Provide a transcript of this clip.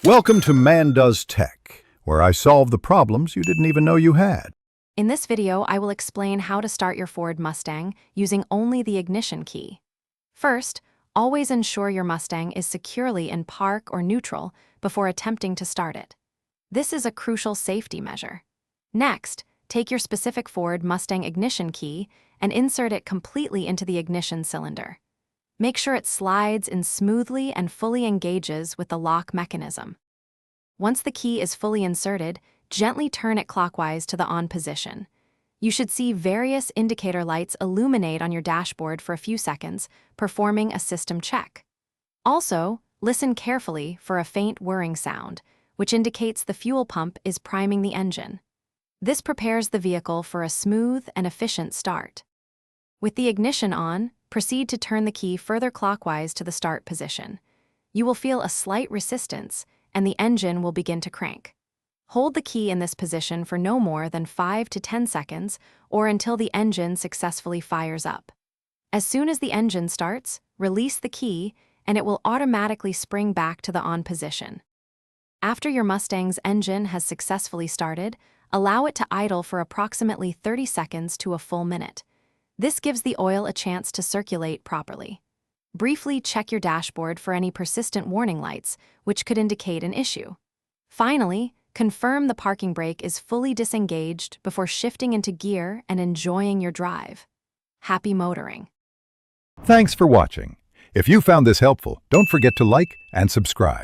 Welcome to Man Does Tech, where I solve the problems you didn't even know you had. In this video, I will explain how to start your Ford Mustang using only the ignition key. First, always ensure your Mustang is securely in park or neutral before attempting to start it. This is a crucial safety measure. Next, take your specific Ford Mustang ignition key and insert it completely into the ignition cylinder. Make sure it slides in smoothly and fully engages with the lock mechanism. Once the key is fully inserted, gently turn it clockwise to the on position. You should see various indicator lights illuminate on your dashboard for a few seconds, performing a system check. Also, listen carefully for a faint whirring sound, which indicates the fuel pump is priming the engine. This prepares the vehicle for a smooth and efficient start. With the ignition on, proceed to turn the key further clockwise to the start position. You will feel a slight resistance, and the engine will begin to crank. Hold the key in this position for no more than 5 to 10 seconds or until the engine successfully fires up. As soon as the engine starts, release the key and it will automatically spring back to the on position. After your Mustang's engine has successfully started, allow it to idle for approximately 30 seconds to a full minute. This gives the oil a chance to circulate properly. Briefly check your dashboard for any persistent warning lights, which could indicate an issue. Finally, confirm the parking brake is fully disengaged before shifting into gear and enjoying your drive. Happy motoring! Thanks for watching. If you found this helpful, don't forget to like and subscribe.